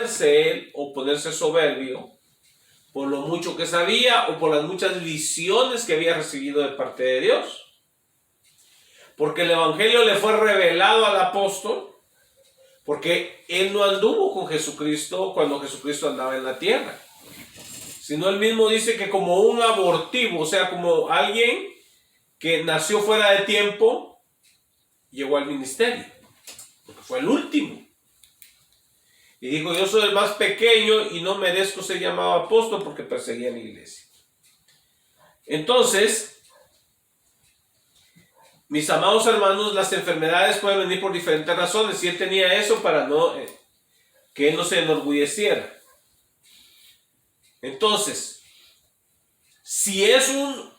envanecerse él o ponerse soberbio por lo mucho que sabía o por las muchas visiones que había recibido de parte de Dios. Porque el evangelio le fue revelado al apóstol, porque él no anduvo con Jesucristo cuando Jesucristo andaba en la tierra, sino él mismo dice que como un abortivo, o sea, como alguien que nació fuera de tiempo, llegó al ministerio, porque fue el último. Y dijo, yo soy el más pequeño y no merezco ser llamado apóstol porque perseguía a la iglesia. Entonces, mis amados hermanos, las enfermedades pueden venir por diferentes razones. Y él tenía eso para que él no se enorgulleciera. Entonces, si es un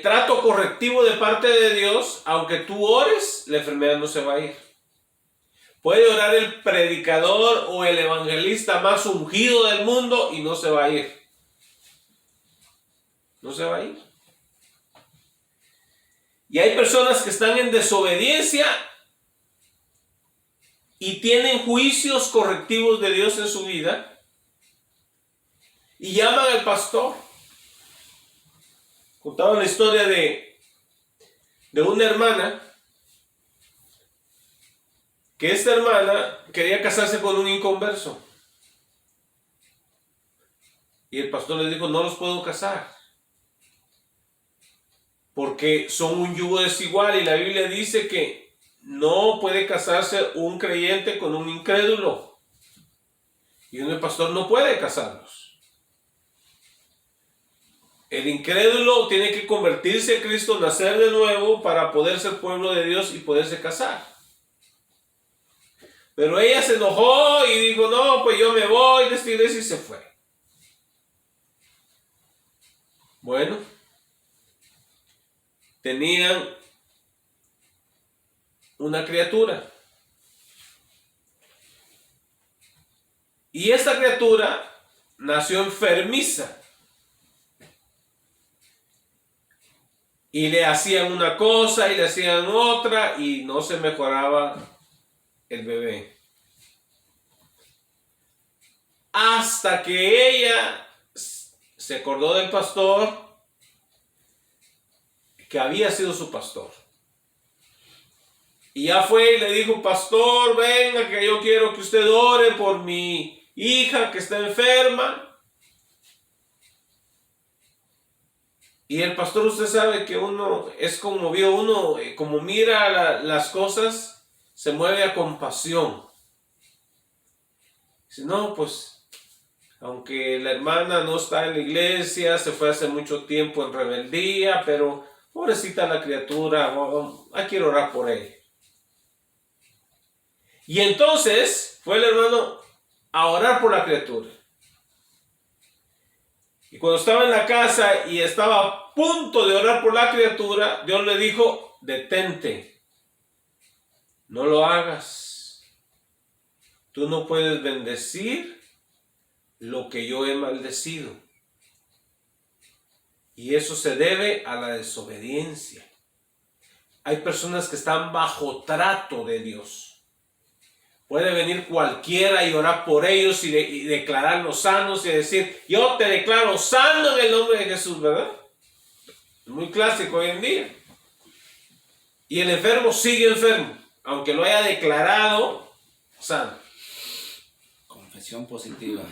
trato correctivo de parte de Dios, aunque tú ores, la enfermedad no se va a ir. Puede orar el predicador o el evangelista más ungido del mundo y no se va a ir. No se va a ir. Y hay personas que están en desobediencia y tienen juicios correctivos de Dios en su vida y llaman al pastor. Contaba la historia de una hermana, que esta hermana quería casarse con un inconverso. Y el pastor le dijo, no los puedo casar, porque son un yugo desigual y la Biblia dice que no puede casarse un creyente con un incrédulo. Y el pastor no puede casarlos. El incrédulo tiene que convertirse a Cristo, nacer de nuevo para poder ser pueblo de Dios y poderse casar. Pero ella se enojó y dijo, no, pues yo me voy de esta iglesia y se fue. Bueno, tenían una criatura. Y esta criatura nació enfermiza. Y le hacían una cosa y le hacían otra y no se mejoraba el bebé. Hasta que ella se acordó del pastor, que había sido su pastor. Y ya fue y le dijo, pastor, venga que yo quiero que usted ore por mi hija que está enferma. Y el pastor, usted sabe que uno es conmovido, uno como mira las cosas, se mueve a compasión. Dice, no, pues, aunque la hermana no está en la iglesia, se fue hace mucho tiempo en rebeldía, pero pobrecita la criatura, hay que orar por ella. Y entonces fue el hermano a orar por la criatura. Y cuando estaba en la casa y estaba a punto de orar por la criatura, Dios le dijo, detente, no lo hagas. Tú no puedes bendecir lo que yo he maldecido. Y eso se debe a la desobediencia. Hay personas que están bajo trato de Dios. Puede venir cualquiera y orar por ellos y declararlos sanos y decir, yo te declaro sano en el nombre de Jesús, ¿verdad? Es muy clásico hoy en día. Y el enfermo sigue enfermo, aunque lo haya declarado sano. Confesión positiva.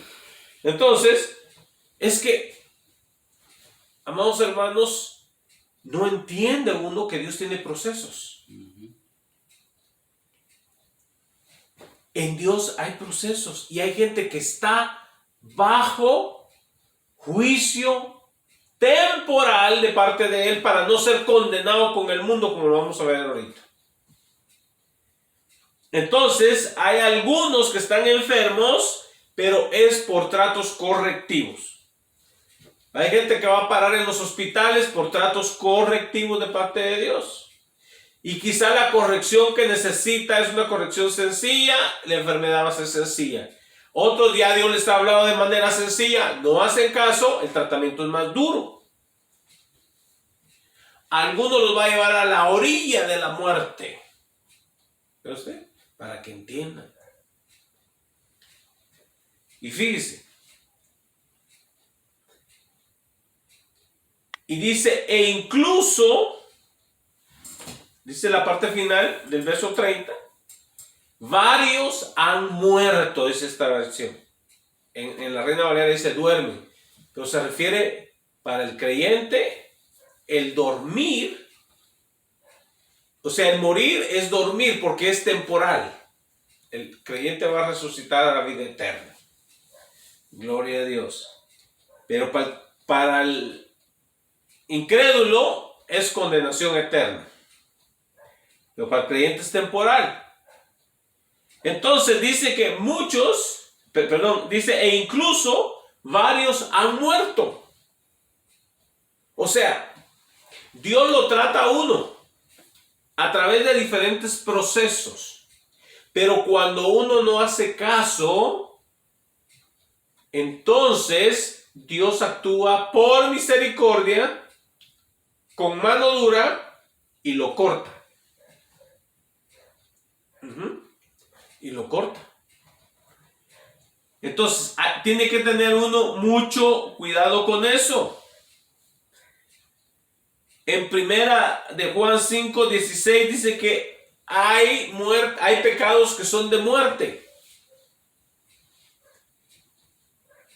Entonces, es que, amados hermanos, no entiende uno que Dios tiene procesos. En Dios hay procesos y hay gente que está bajo juicio temporal de parte de Él para no ser condenado con el mundo, como lo vamos a ver ahorita. Entonces, hay algunos que están enfermos, pero es por tratos correctivos. Hay gente que va a parar en los hospitales por tratos correctivos de parte de Dios. Y quizá la corrección que necesita es una corrección sencilla, la enfermedad va a ser sencilla. Otros ya Dios les ha hablado de manera sencilla, no hacen caso, el tratamiento es más duro. Algunos los va a llevar a la orilla de la muerte. ¿Ve usted? Para que entiendan. Y fíjese. Y dice, e incluso, dice la parte final del verso 30, varios han muerto, es esta versión. En la Reina Valera dice duerme, pero se refiere para el creyente el dormir, o sea, el morir es dormir porque es temporal. El creyente va a resucitar a la vida eterna. Gloria a Dios. Pero para el incrédulo es condenación eterna. Pero para el creyente es temporal. Entonces dice que dice, e incluso varios han muerto. O sea, Dios lo trata a uno a través de diferentes procesos. Pero cuando uno no hace caso, entonces Dios actúa por misericordia, con mano dura, y lo corta. Y lo corta. Entonces, tiene que tener uno mucho cuidado con eso. En primera de Juan 5:16 dice que hay pecados que son de muerte.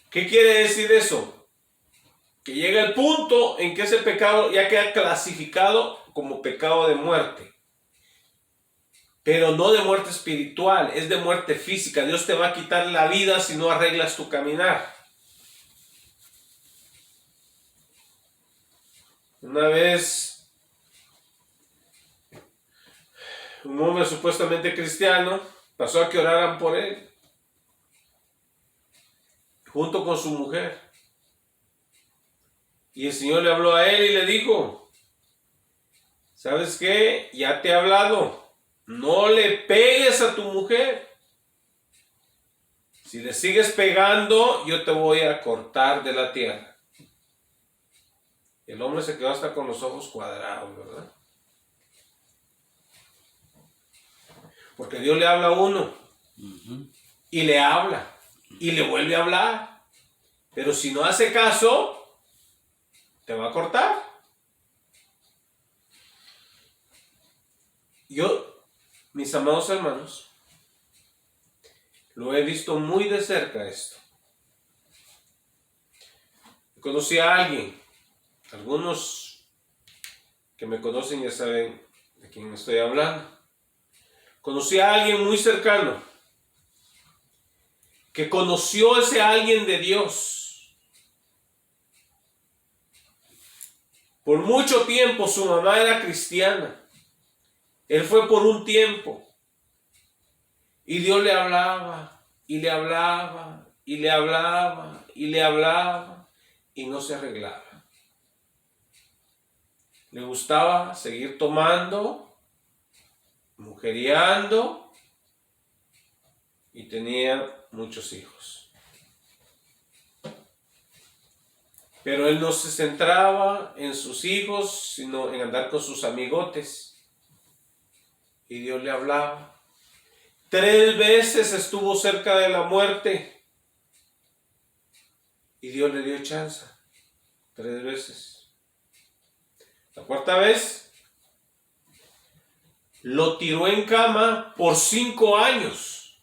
¿Qué quiere decir eso? Que llega el punto en que ese pecado ya queda clasificado como pecado de muerte. Pero no de muerte espiritual, es de muerte física. Dios te va a quitar la vida si no arreglas tu caminar. Una vez, un hombre supuestamente cristiano pasó a que oraran por él, junto con su mujer. Y el Señor le habló a él y le dijo, ¿sabes qué? Ya te he hablado. No le pegues a tu mujer. Si le sigues pegando, yo te voy a cortar de la tierra. El hombre se quedó hasta con los ojos cuadrados, ¿verdad? Porque Dios le habla a uno. Y le habla. Y le vuelve a hablar. Pero si no hace caso, te va a cortar. Yo, mis amados hermanos, lo he visto muy de cerca esto. Conocí a alguien, algunos que me conocen ya saben de quién estoy hablando. Conocí a alguien muy cercano, que conoció a ese alguien de Dios. Por mucho tiempo su mamá era cristiana. Él fue por un tiempo. Y Dios le hablaba, y le hablaba, y le hablaba, y le hablaba, y no se arreglaba. Le gustaba seguir tomando, mujeriando, y tenía muchos hijos. Pero él no se centraba en sus hijos, sino en andar con sus amigotes. Y Dios le hablaba. 3 veces estuvo cerca de la muerte. Y Dios le dio chance. 3 veces. La 4ª vez lo tiró en cama por 5 años.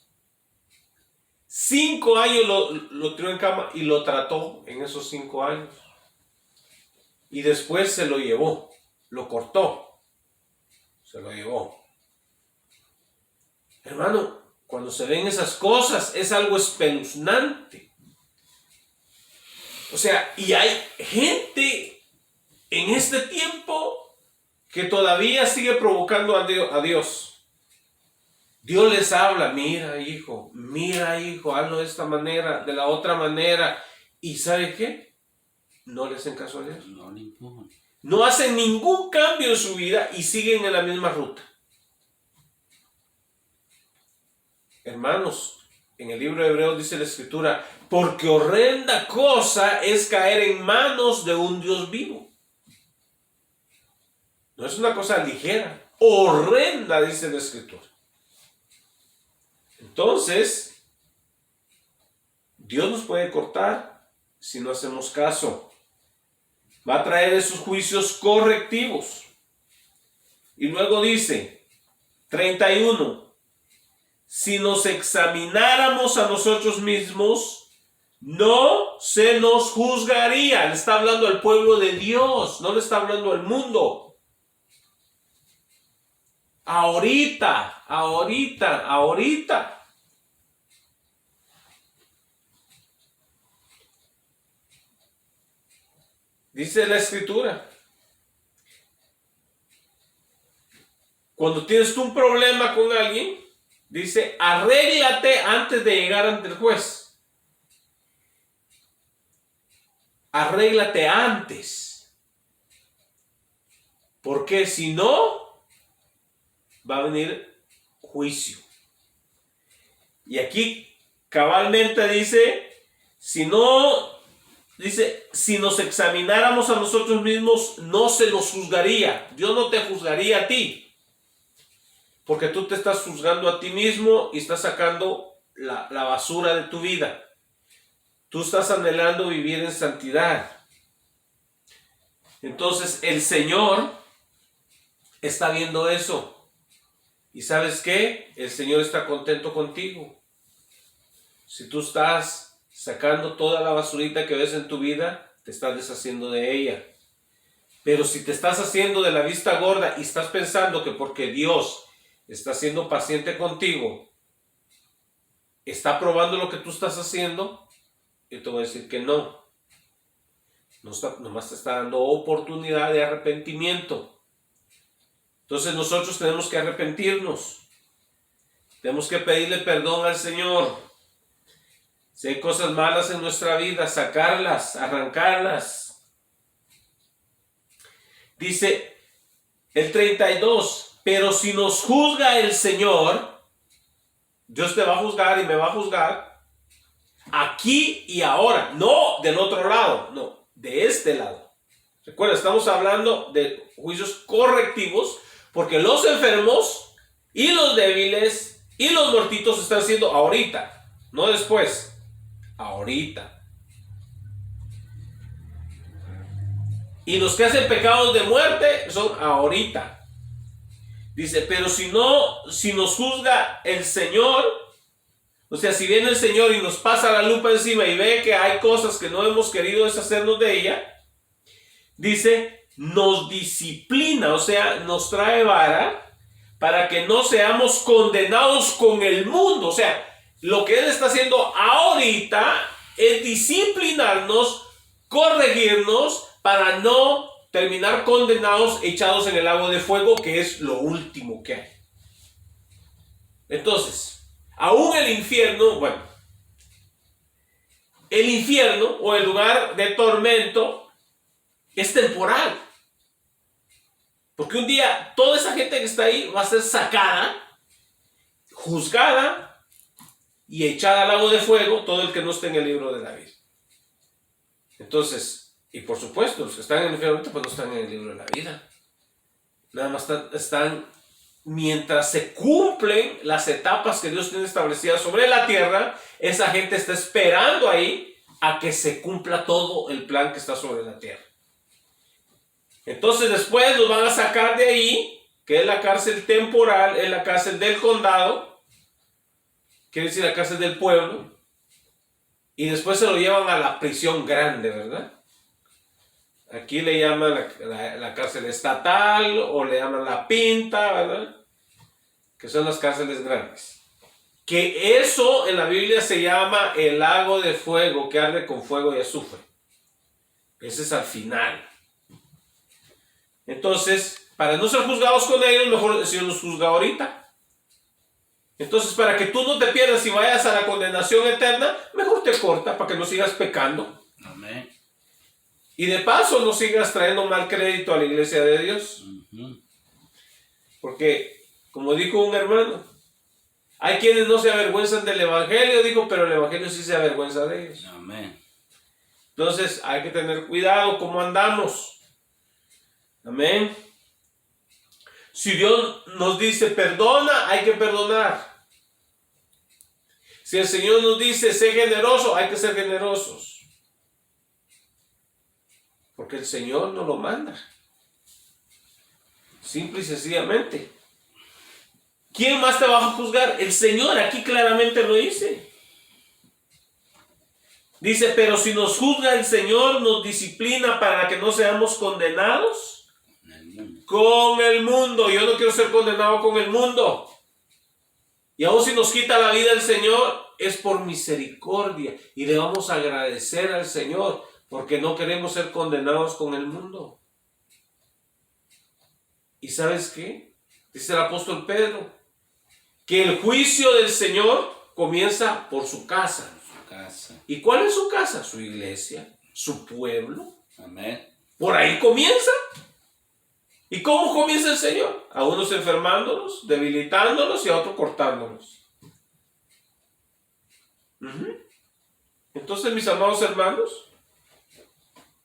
5 años lo tiró en cama y lo trató en esos 5 años. Y después se lo llevó. Lo cortó. Se lo llevó. Hermano, cuando se ven esas cosas es algo espeluznante. O sea, y hay gente en este tiempo que todavía sigue provocando a Dios. Dios les habla, mira hijo, hazlo de esta manera, de la otra manera. ¿Y sabe qué? No le hacen caso a Dios. No hacen ningún cambio en su vida y siguen en la misma ruta. Hermanos, en el libro de Hebreos dice la Escritura, porque horrenda cosa es caer en manos de un Dios vivo. No es una cosa ligera, horrenda, dice la Escritura. Entonces, Dios nos puede cortar si no hacemos caso. Va a traer esos juicios correctivos. Y luego dice, 31, si nos examináramos a nosotros mismos, no se nos juzgaría. Le está hablando al pueblo de Dios, no le está hablando al mundo. Ahorita. Dice la Escritura. Cuando tienes tú un problema con alguien, dice, arréglate antes de llegar ante el juez. Arréglate antes. Porque si no, va a venir juicio. Y aquí cabalmente dice, si nos examináramos a nosotros mismos, no se nos juzgaría. Dios no te juzgaría a ti. Porque tú te estás juzgando a ti mismo y estás sacando la basura de tu vida. Tú estás anhelando vivir en santidad. Entonces el Señor está viendo eso. ¿Y sabes qué? El Señor está contento contigo. Si tú estás sacando toda la basurita que ves en tu vida, te estás deshaciendo de ella. Pero si te estás haciendo de la vista gorda y estás pensando que porque Dios está siendo paciente contigo, está probando lo que tú estás haciendo, yo te voy a decir que no. Nomás te está dando oportunidad de arrepentimiento. Entonces nosotros tenemos que arrepentirnos. Tenemos que pedirle perdón al Señor. Si hay cosas malas en nuestra vida, sacarlas, arrancarlas. Dice el 32, pero si nos juzga el Señor, Dios te va a juzgar y me va a juzgar aquí y ahora, no del otro lado, no, de este lado. Recuerda, estamos hablando de juicios correctivos porque los enfermos y los débiles y los muertitos están siendo ahorita, no después, ahorita. Y los que hacen pecados de muerte son ahorita. Dice, pero si nos juzga el Señor, o sea, si viene el Señor y nos pasa la lupa encima y ve que hay cosas que no hemos querido deshacernos de ella, dice, nos disciplina, o sea, nos trae vara para que no seamos condenados con el mundo. O sea, lo que Él está haciendo ahorita es disciplinarnos, corregirnos para no terminar condenados, echados en el lago de fuego, que es lo último que hay. Entonces, aún el infierno o el lugar de tormento es temporal. Porque un día toda esa gente que está ahí va a ser sacada, juzgada y echada al lago de fuego, todo el que no esté en el libro de la vida. Entonces, y por supuesto, los que están en el infierno pues no están en el libro de la vida. Nada más están mientras se cumplen las etapas que Dios tiene establecidas sobre la tierra. Esa gente está esperando ahí a que se cumpla todo el plan que está sobre la tierra. Entonces después los van a sacar de ahí, que es la cárcel temporal, es la cárcel del condado, quiere decir la cárcel del pueblo, y después se lo llevan a la prisión grande, ¿verdad? Aquí le llaman la cárcel estatal o le llaman la pinta, ¿verdad? Que son las cárceles grandes. Que eso en la Biblia se llama el lago de fuego que arde con fuego y azufre. Ese es al final. Entonces, para no ser juzgados con ellos, mejor el Señor nos juzga ahorita. Entonces, para que tú no te pierdas y vayas a la condenación eterna, mejor te corta para que no sigas pecando. Amén. Y de paso no sigas trayendo mal crédito a la iglesia de Dios. Porque, como dijo un hermano, hay quienes no se avergüenzan del evangelio, digo, pero el evangelio sí se avergüenza de ellos. Amén. Entonces hay que tener cuidado cómo andamos. Amén. Si Dios nos dice perdona, hay que perdonar. Si el Señor nos dice, sé generoso, hay que ser generosos. Porque el Señor nos lo manda. Simple y sencillamente. ¿Quién más te va a juzgar? El Señor, aquí claramente lo dice. Dice, pero si nos juzga el Señor, nos disciplina para que no seamos condenados con el mundo. Yo no quiero ser condenado con el mundo. Y aún si nos quita la vida el Señor, es por misericordia. Y le vamos a agradecer al Señor, porque no queremos ser condenados con el mundo. ¿Y sabes qué? Dice el apóstol Pedro, que el juicio del Señor comienza por su casa. ¿Y cuál es su casa? Su iglesia, su pueblo. Amén. Por ahí comienza. ¿Y cómo comienza el Señor? A unos enfermándolos, debilitándolos y a otros cortándolos. Entonces, mis amados hermanos,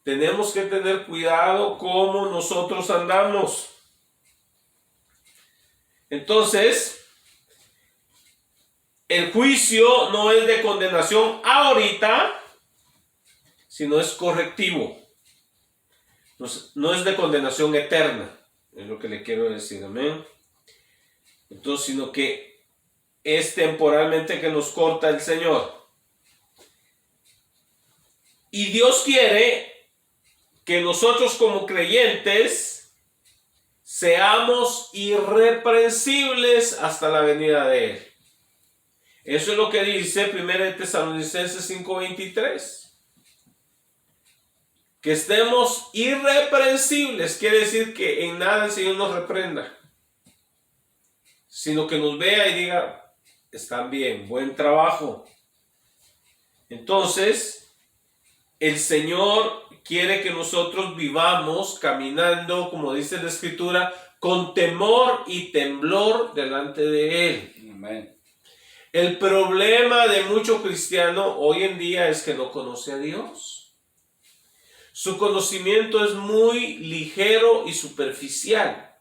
tenemos que tener cuidado cómo nosotros andamos. Entonces, el juicio no es de condenación ahorita, sino es correctivo. No es de condenación eterna, es lo que le quiero decir, amén. Entonces, sino que es temporalmente que nos corta el Señor. Y Dios quiere que nosotros como creyentes seamos irreprensibles hasta la venida de Él. Eso es lo que dice 1 Tesalonicenses 5:23. Que estemos irreprensibles quiere decir que en nada el Señor nos reprenda, sino que nos vea y diga, están bien, buen trabajo. Entonces, el Señor quiere que nosotros vivamos caminando, como dice la Escritura, con temor y temblor delante de Él. Amén. El problema de mucho cristiano hoy en día es que no conoce a Dios. Su conocimiento es muy ligero y superficial.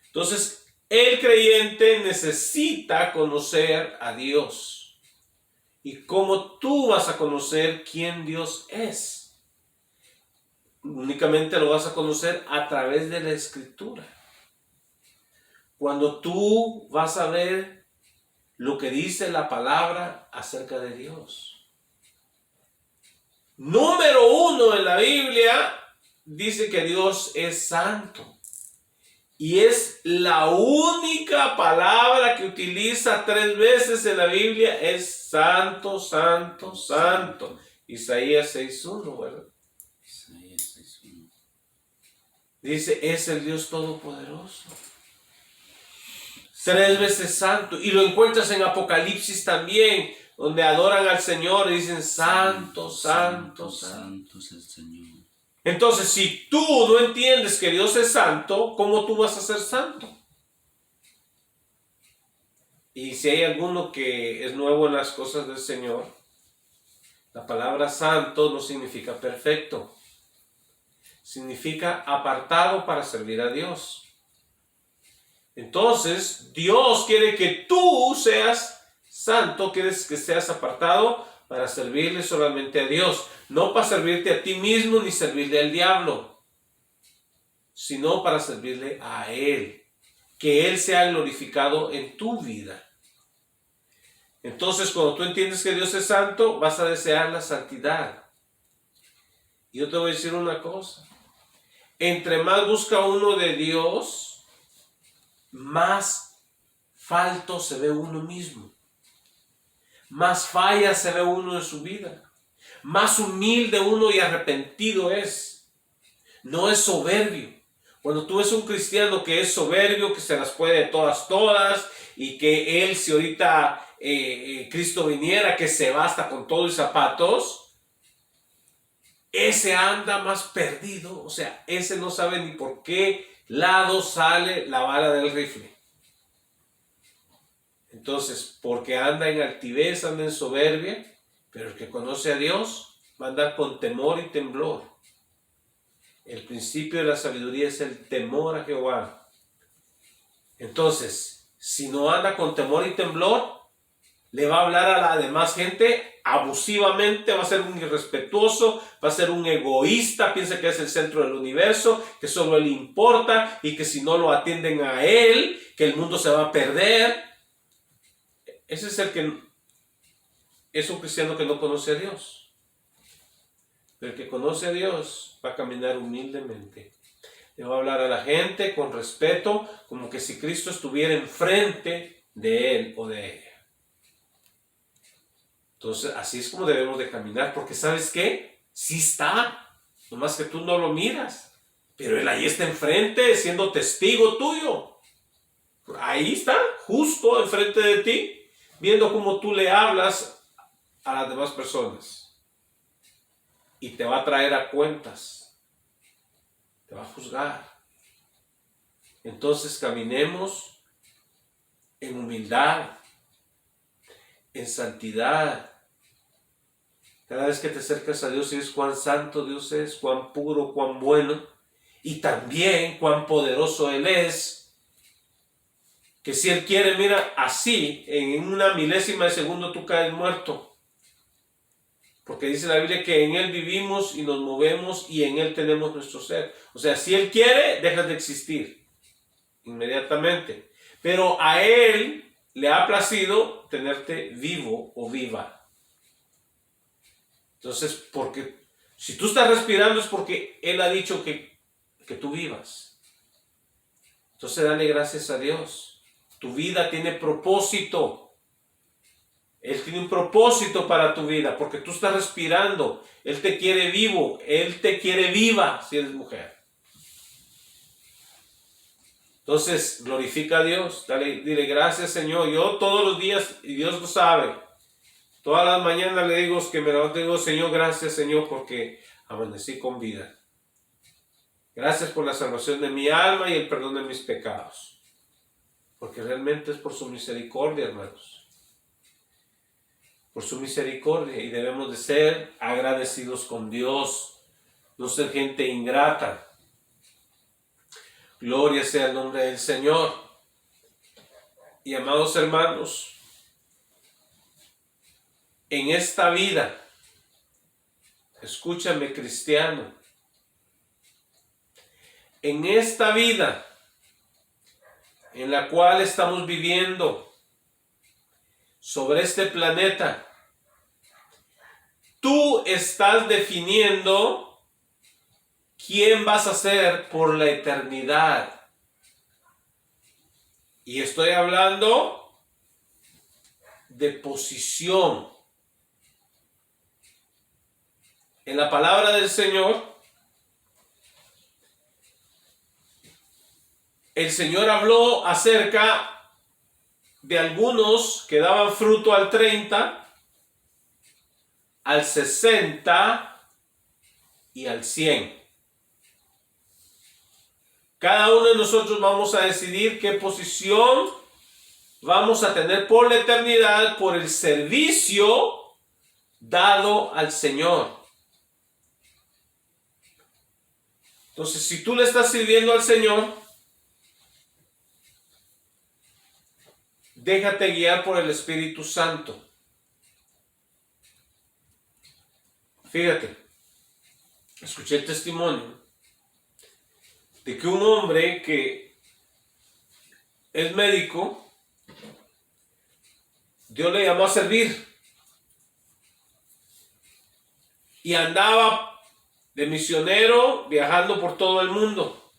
Entonces, el creyente necesita conocer a Dios. ¿Y cómo tú vas a conocer quién Dios es? Únicamente lo vas a conocer a través de la Escritura. Cuando tú vas a ver lo que dice la palabra acerca de Dios. Número 1 en la Biblia dice que Dios es santo. Y es la única palabra que utiliza 3 veces en la Biblia, es santo, santo, santo. Isaías 6:1, ¿verdad? Isaías 6:1. Dice, es el Dios Todopoderoso. 3 veces santo. Y lo encuentras en Apocalipsis también, donde adoran al Señor y dicen, santo, santo, santo. Santo es el Señor. Entonces, si tú no entiendes que Dios es santo, ¿cómo tú vas a ser santo? Y si hay alguno que es nuevo en las cosas del Señor, la palabra santo no significa perfecto. Significa apartado para servir a Dios. Entonces, Dios quiere que tú seas santo, quieres que seas apartado para servirle solamente a Dios, no para servirte a ti mismo ni servirle al diablo, sino para servirle a Él, que Él sea glorificado en tu vida. Entonces, cuando tú entiendes que Dios es santo, vas a desear la santidad. Y yo te voy a decir una cosa, entre más busca uno de Dios, más falto se ve uno mismo. Más falla se ve uno en su vida. Más humilde uno y arrepentido es. No es soberbio. Cuando tú ves un cristiano que es soberbio, que se las puede todas, y que él, si ahorita Cristo viniera, que se basta con todo y zapatos, ese anda más perdido. O sea, ese no sabe ni por qué lado sale la bala del rifle. Entonces, porque anda en altivez, anda en soberbia, pero el que conoce a Dios va a andar con temor y temblor. El principio de la sabiduría es el temor a Jehová. Entonces, si no anda con temor y temblor, le va a hablar a la demás gente abusivamente, va a ser un irrespetuoso, va a ser un egoísta, piensa que es el centro del universo, que solo él importa y que si no lo atienden a él, que el mundo se va a perder. Ese es es un cristiano que no conoce a Dios. El que conoce a Dios va a caminar humildemente. Le va a hablar a la gente con respeto, como que si Cristo estuviera enfrente de él o de ella. Entonces, así es como debemos de caminar, porque ¿sabes qué? Sí está, nomás que tú no lo miras, pero él ahí está enfrente, siendo testigo tuyo. Ahí está, justo enfrente de ti, viendo cómo tú le hablas a las demás personas. Y te va a traer a cuentas, te va a juzgar. Entonces caminemos en humildad, en santidad. Cada vez que te acercas a Dios y ves cuán santo Dios es, cuán puro, cuán bueno, y también cuán poderoso Él es, que si Él quiere, mira, así, en una milésima de segundo tú caes muerto. Porque dice la Biblia que en Él vivimos y nos movemos y en Él tenemos nuestro ser. O sea, si Él quiere, dejas de existir inmediatamente. Pero a Él le ha placido tenerte vivo o viva. Entonces, porque si tú estás respirando es porque Él ha dicho que tú vivas. Entonces, dale gracias a Dios. Tu vida tiene propósito. Él tiene un propósito para tu vida, porque tú estás respirando. Él te quiere vivo, Él te quiere viva si eres mujer. Entonces, glorifica a Dios, dile gracias Señor. Yo todos los días, y Dios lo sabe, todas las mañanas le digo que me levanto y digo, Señor, gracias Señor, porque amanecí con vida. Gracias por la salvación de mi alma y el perdón de mis pecados. Porque realmente es por su misericordia, hermanos. Por su misericordia, y debemos de ser agradecidos con Dios, no ser gente ingrata. Gloria sea el nombre del Señor. Y amados hermanos, en esta vida, escúchame cristiano, en esta vida en la cual estamos viviendo sobre este planeta, tú estás definiendo quién vas a ser por la eternidad. Y estoy hablando de posición. En la palabra del Señor, el Señor habló acerca de algunos que daban fruto al 30, al 60 y al 100. Cada uno de nosotros vamos a decidir qué posición vamos a tener por la eternidad por el servicio dado al Señor. Entonces, si tú le estás sirviendo al Señor, déjate guiar por el Espíritu Santo. Fíjate, escuché el testimonio de que un hombre que es médico, Dios le llamó a servir y andaba de misionero viajando por todo el mundo.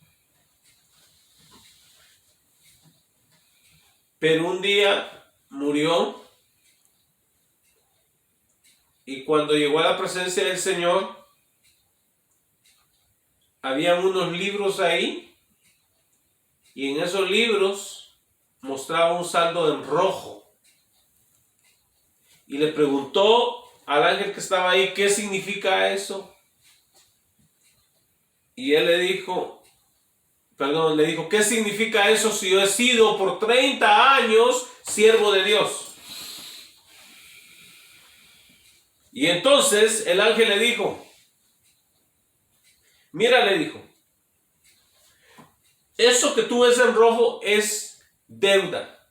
Pero un día murió y cuando llegó a la presencia del Señor, habían unos libros ahí y en esos libros mostraba un saldo en rojo. Y le preguntó al ángel que estaba ahí, ¿qué significa eso? Y él le dijo, ¿qué significa eso si yo he sido por 30 años siervo de Dios? Y entonces el ángel le dijo, mira, le dijo, eso que tú ves en rojo es deuda.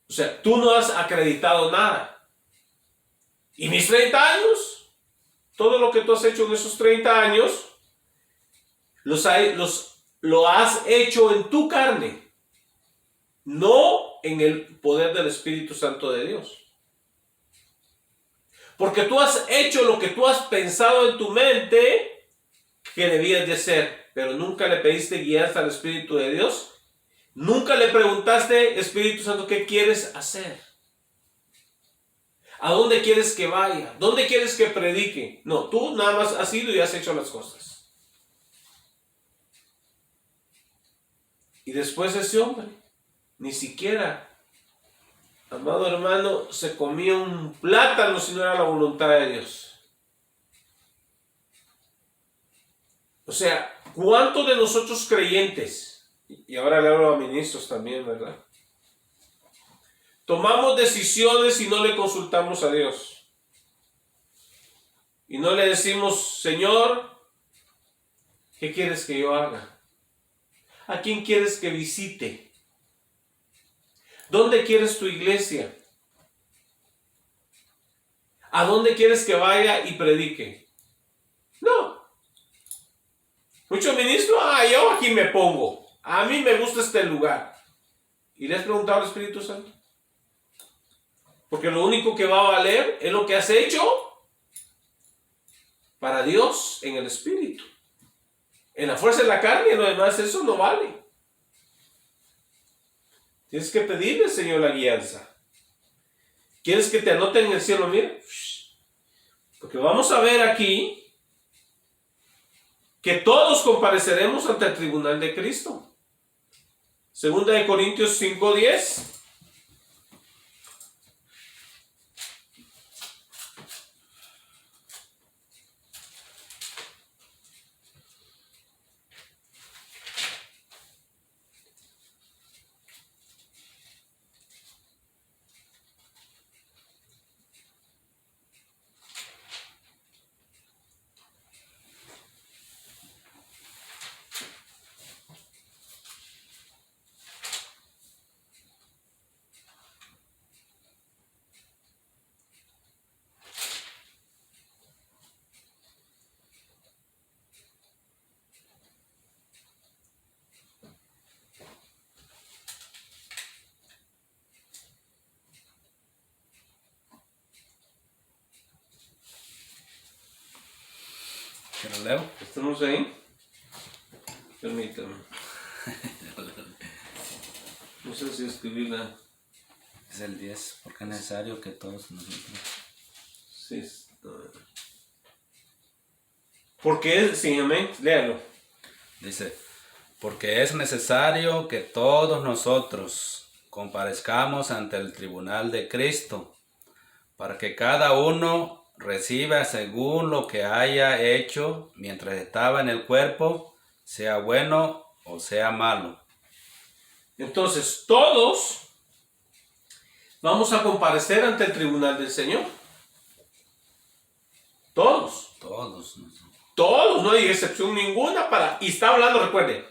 O sea, tú no has acreditado nada. Y mis 30 años, todo lo que tú has hecho en esos 30 años, lo has hecho en tu carne, no en el poder del Espíritu Santo de Dios. Porque tú has hecho lo que tú has pensado en tu mente que debías de hacer, pero nunca le pediste guianza al Espíritu de Dios. Nunca le preguntaste, Espíritu Santo, ¿qué quieres hacer? ¿A dónde quieres que vaya? ¿Dónde quieres que predique? No, tú nada más has ido y has hecho las cosas. Y después ese hombre, ni siquiera, amado hermano, se comía un plátano si no era la voluntad de Dios. O sea, ¿cuántos de nosotros creyentes, y ahora le hablo a ministros también, ¿verdad?, tomamos decisiones y no le consultamos a Dios? Y no le decimos, Señor, ¿qué quieres que yo haga? ¿A quién quieres que visite? ¿Dónde quieres tu iglesia? ¿A dónde quieres que vaya y predique? No. Muchos ministros, yo aquí me pongo. A mí me gusta este lugar. ¿Y le has preguntado al Espíritu Santo? Porque lo único que va a valer es lo que has hecho para Dios en el Espíritu. En la fuerza de la carne, lo demás, eso no vale. Tienes que pedirle, Señor, la guianza. ¿Quieres que te anoten en el cielo? Mira. Porque vamos a ver aquí que todos compareceremos ante el tribunal de Cristo. Segunda de Corintios 5:10. ¿Qué lo leo? ¿Estamos ahí? Permítame. No sé si escribí la... Es el 10, porque es necesario que todos nosotros... Sí. Porque es... Sí, amén. Léalo. Dice, porque es necesario que todos nosotros comparezcamos ante el tribunal de Cristo, para que cada uno reciba según lo que haya hecho mientras estaba en el cuerpo, sea bueno o sea malo. Entonces, todos vamos a comparecer ante el tribunal del Señor. Todos. Todos, no hay excepción ninguna para... Y está hablando, recuerde,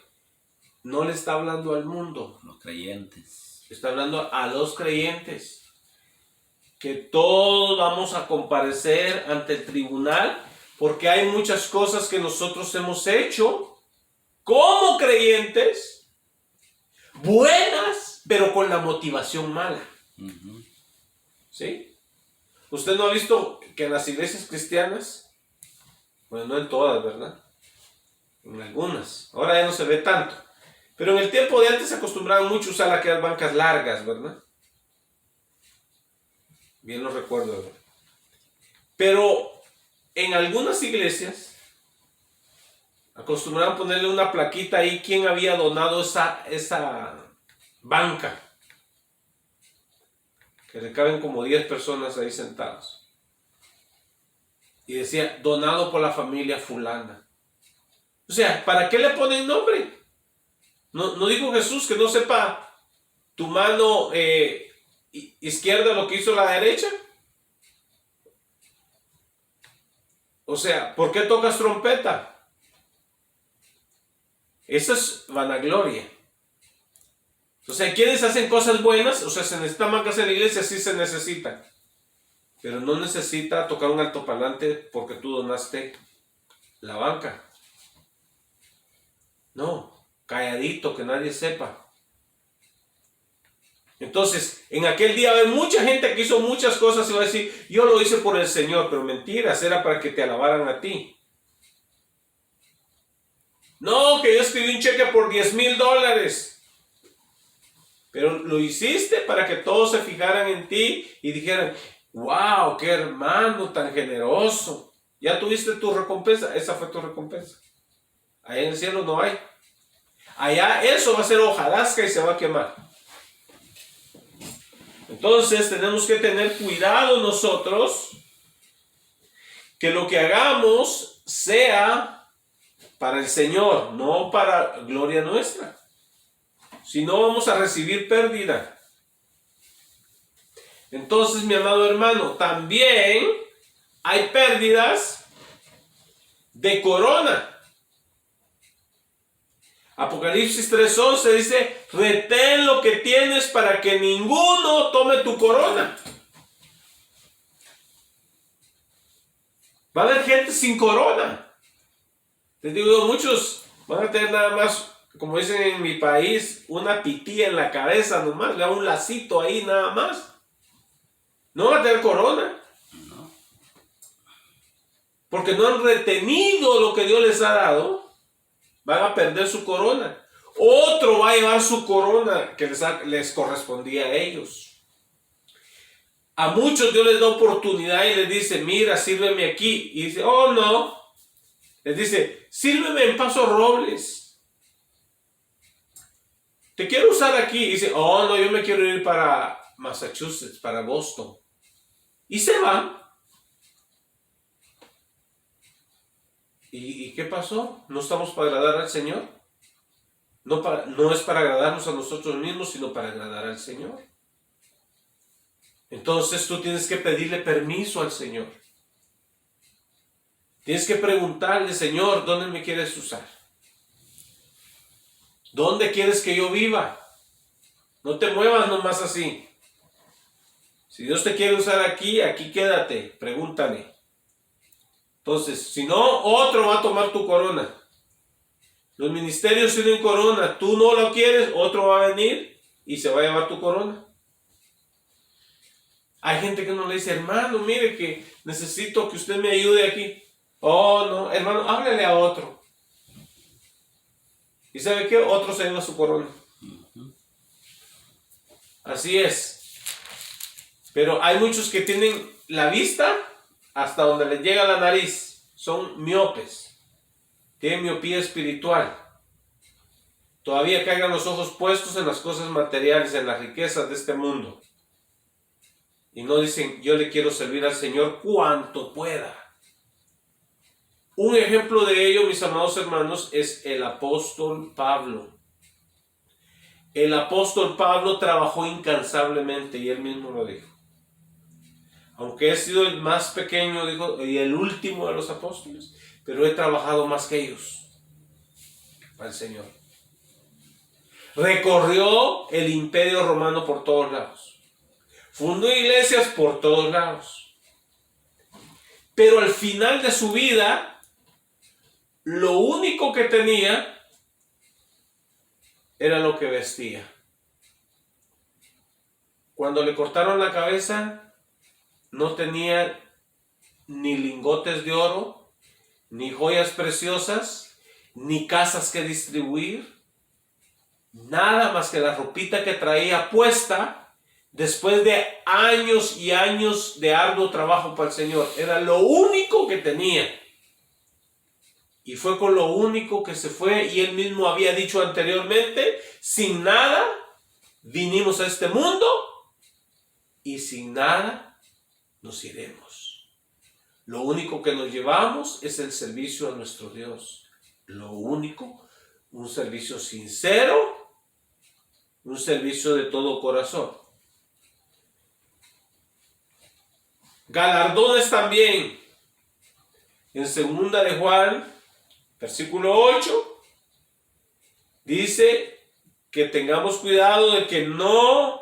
no le está hablando al mundo. Los creyentes. Está hablando a los creyentes. Que todos vamos a comparecer ante el tribunal porque hay muchas cosas que nosotros hemos hecho como creyentes, buenas, pero con la motivación mala. ¿Sí? ¿Usted no ha visto que en las iglesias cristianas, bueno, no en todas, ¿verdad?, en algunas, ahora ya no se ve tanto, pero en el tiempo de antes se acostumbraban mucho a usar aquellas bancas largas, ¿verdad? Bien lo recuerdo, ¿verdad? Pero en algunas iglesias acostumbraban ponerle una plaquita ahí quién había donado esa banca, que le caben como 10 personas ahí sentados, y decía donado por la familia fulana. O sea, ¿para qué le ponen nombre? No dijo Jesús que no sepa tu mano izquierda lo que hizo la derecha. O sea, ¿por qué tocas trompeta? Esa es vanagloria. O sea, quienes hacen cosas buenas, o sea, se necesitan bancas en la iglesia, sí se necesitan. Pero no necesita tocar un altoparlante porque tú donaste la banca. No, calladito, que nadie sepa. Entonces, en aquel día va a haber mucha gente que hizo muchas cosas y va a decir, yo lo hice por el Señor, pero mentiras, era para que te alabaran a ti. No, que yo escribí un cheque por $10,000. Pero lo hiciste para que todos se fijaran en ti y dijeran, wow, qué hermano tan generoso. Ya tuviste tu recompensa, esa fue tu recompensa. Allá en el cielo no hay. Allá eso va a ser hojarasca y se va a quemar. Entonces tenemos que tener cuidado nosotros que lo que hagamos sea para el Señor, no para gloria nuestra. Si no, vamos a recibir pérdida. Entonces, mi amado hermano, también hay pérdidas de corona. Apocalipsis 3:11 dice, retén lo que tienes para que ninguno tome tu corona. Va a haber gente sin corona. Les digo, muchos van a tener nada más, como dicen en mi país, una pitilla en la cabeza nomás, le da un lacito ahí nada más. No van a tener corona. Porque no han retenido lo que Dios les ha dado. Van a perder su corona. Otro va a llevar su corona que les correspondía a ellos. A muchos Dios les da oportunidad y les dice, mira, sírveme aquí. Y dice, oh no. Les dice, sírveme en Paso Robles. Te quiero usar aquí. Y dice, oh no, yo me quiero ir para Massachusetts, para Boston. Y se van. ¿Y qué pasó? ¿No estamos para agradar al Señor? No es para agradarnos a nosotros mismos, sino para agradar al Señor. Entonces tú tienes que pedirle permiso al Señor. Tienes que preguntarle, Señor, ¿dónde me quieres usar? ¿Dónde quieres que yo viva? No te muevas nomás así. Si Dios te quiere usar aquí, aquí quédate. Pregúntale. Entonces, si no, otro va a tomar tu corona. Los ministerios tienen corona. Tú no lo quieres, otro va a venir y se va a llevar tu corona. Hay gente que no le dice, hermano, mire que necesito que usted me ayude aquí. Oh, no, hermano, háblale a otro. ¿Y sabe qué? Otro se lleva su corona. Así es. Pero hay muchos que tienen la vista hasta donde les llega la nariz. Son miopes. Tienen miopía espiritual. Todavía cargan los ojos puestos en las cosas materiales, en las riquezas de este mundo. Y no dicen, yo le quiero servir al Señor cuanto pueda. Un ejemplo de ello, mis amados hermanos, es el apóstol Pablo. El apóstol Pablo trabajó incansablemente y él mismo lo dijo. Aunque he sido el más pequeño, dijo, y el último de los apóstoles, pero he trabajado más que ellos al Señor. Recorrió el imperio romano por todos lados. Fundó iglesias por todos lados. Pero al final de su vida, lo único que tenía era lo que vestía. Cuando le cortaron la cabeza, no tenía ni lingotes de oro, ni joyas preciosas, ni casas que distribuir, nada más que la ropita que traía puesta después de años y años de arduo trabajo para el Señor. Era lo único que tenía. Y fue con lo único que se fue, y él mismo había dicho anteriormente, sin nada vinimos a este mundo y sin nada nos iremos. Lo único que nos llevamos es el servicio a nuestro Dios. Lo único, un servicio sincero, un servicio de todo corazón. Galardones también. En 2 de Juan, versículo 8, dice que tengamos cuidado de que no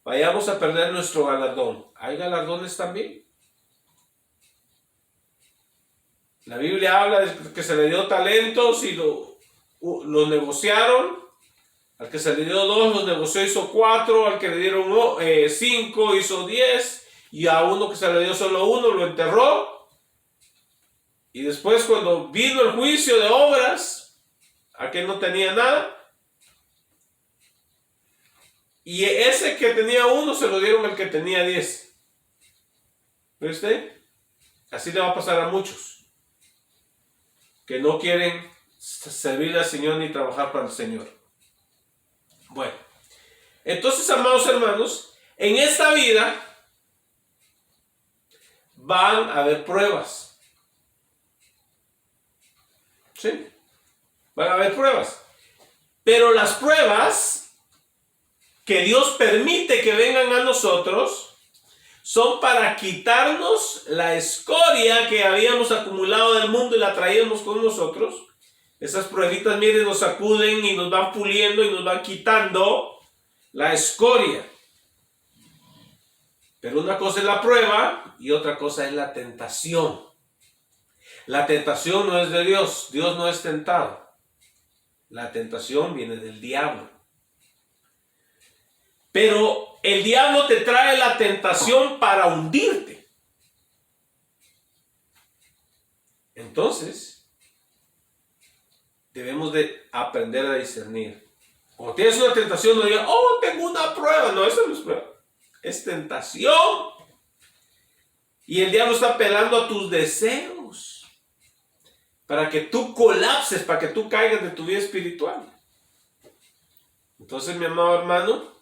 vayamos a perder nuestro galardón. ¿Hay galardones también? La Biblia habla de que se le dio talentos y lo negociaron. Al que se le dio 2, los negoció, hizo 4. Al que le dieron 5, hizo 10. Y a uno que se le dio solo 1, lo enterró. Y después, cuando vino el juicio de obras, aquel no tenía nada. Y ese que tenía 1 se lo dieron al que tenía 10. ¿Ve usted? Así le va a pasar a muchos que no quieren servir al Señor ni trabajar para el Señor. Bueno, entonces, amados hermanos, en esta vida van a haber pruebas. ¿Sí? Van a haber pruebas. Pero las pruebas que Dios permite que vengan a nosotros son para quitarnos la escoria que habíamos acumulado del mundo y la traíamos con nosotros. Esas pruebitas, miren, nos sacuden y nos van puliendo y nos van quitando la escoria. Pero una cosa es la prueba y otra cosa es la tentación. La tentación no es de Dios. Dios no es tentado. La tentación viene del diablo. Pero el diablo te trae la tentación para hundirte. Entonces, debemos de aprender a discernir. Cuando tienes una tentación, no digas, oh, tengo una prueba. No, eso no es prueba. Es tentación. Y el diablo está apelando a tus deseos para que tú colapses, para que tú caigas de tu vida espiritual. Entonces, mi amado hermano,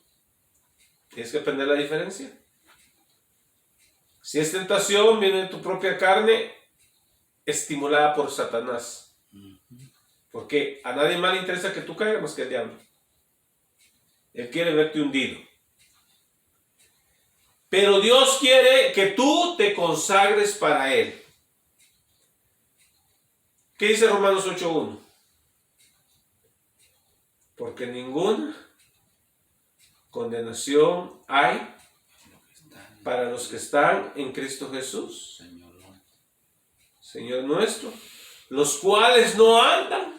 tienes que aprender la diferencia. Si es tentación, viene de tu propia carne, estimulada por Satanás. Porque a nadie más le interesa que tú caigas más que el diablo. Él quiere verte hundido. Pero Dios quiere que tú te consagres para Él. ¿Qué dice Romanos 8:1? Porque ninguna condenación hay para los que están en Cristo Jesús, Señor nuestro, los cuales no andan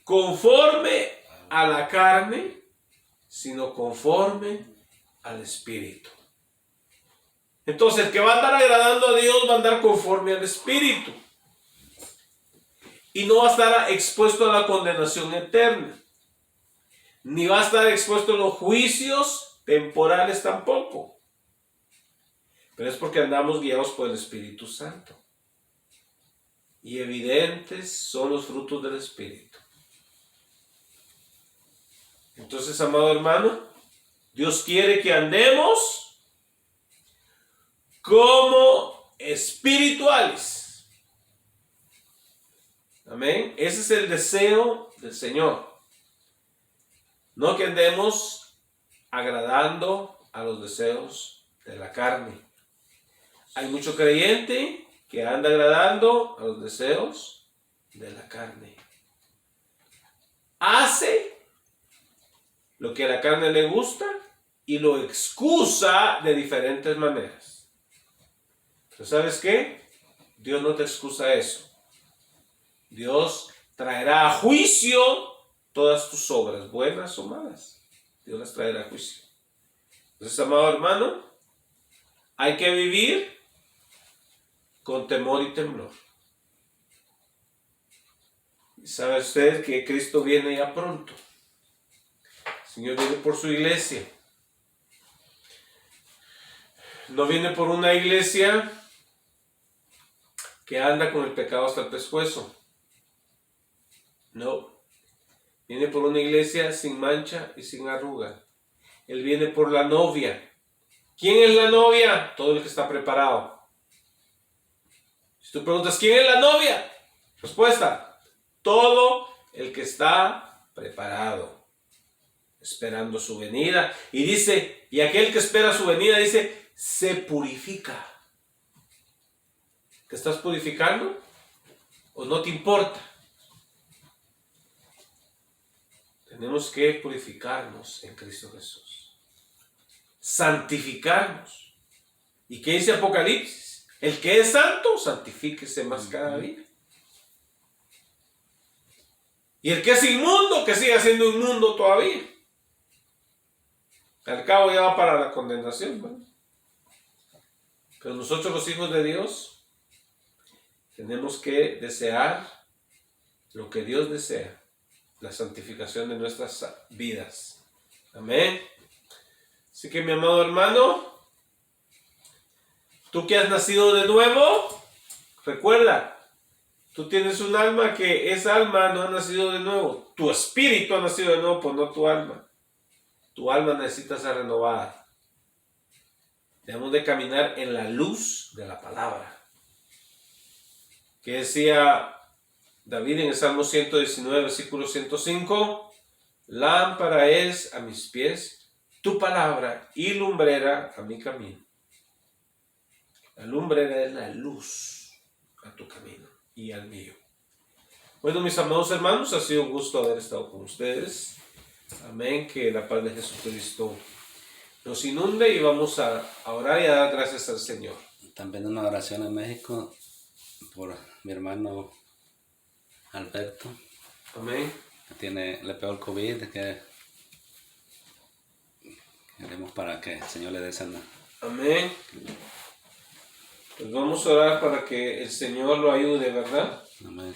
conforme a la carne, sino conforme al Espíritu. Entonces, el que va a andar agradando a Dios va a andar conforme al Espíritu. Y no va a estar expuesto a la condenación eterna. Ni va a estar expuesto a los juicios temporales tampoco. Pero es porque andamos guiados por el Espíritu Santo. Y evidentes son los frutos del Espíritu. Entonces, amado hermano, Dios quiere que andemos como espirituales. Amén. Ese es el deseo del Señor. No que andemos agradando a los deseos de la carne. Hay mucho creyente que anda agradando a los deseos de la carne. Hace lo que a la carne le gusta y lo excusa de diferentes maneras. Pero ¿sabes qué? Dios no te excusa eso. Dios traerá a juicio todas tus obras, buenas o malas. Dios las traerá a juicio. Entonces, amado hermano, hay que vivir con temor y temblor. Y sabe usted que Cristo viene ya pronto. El Señor viene por su iglesia. No viene por una iglesia que anda con el pecado hasta el pescuezo. No. Viene por una iglesia sin mancha y sin arruga. Él viene por la novia. ¿Quién es la novia? Todo el que está preparado. Si tú preguntas, ¿quién es la novia? Respuesta, todo el que está preparado, esperando su venida. Y dice, y aquel que espera su venida, dice, se purifica. ¿Te estás purificando? ¿O no te importa? Tenemos que purificarnos en Cristo Jesús. Santificarnos. ¿Y qué dice Apocalipsis? El que es santo, santifíquese más cada día. Y el que es inmundo, que siga siendo inmundo todavía. Al cabo ya va para la condenación, ¿verdad? Pero nosotros los hijos de Dios tenemos que desear lo que Dios desea, la santificación de nuestras vidas. Amén. Así que mi amado hermano, tú que has nacido de nuevo, recuerda, tú tienes un alma que esa alma no ha nacido de nuevo. Tu espíritu ha nacido de nuevo, pues no tu alma. Tu alma necesita ser renovada. Debemos de caminar en la luz de la palabra. Que decía David en el Salmo 119, versículo 105, lámpara es a mis pies tu palabra y lumbrera a mi camino. La lumbrera es la luz a tu camino y al mío. Bueno, mis amados hermanos, ha sido un gusto haber estado con ustedes. Amén, que la paz de Jesucristo nos inunde y vamos a orar y a dar gracias al Señor. También una oración en México por mi hermano Alberto. Amén. Le pegó el COVID, que queremos para que el Señor le dé sana. Amén. Pues vamos a orar para que el Señor lo ayude, ¿verdad? Amén.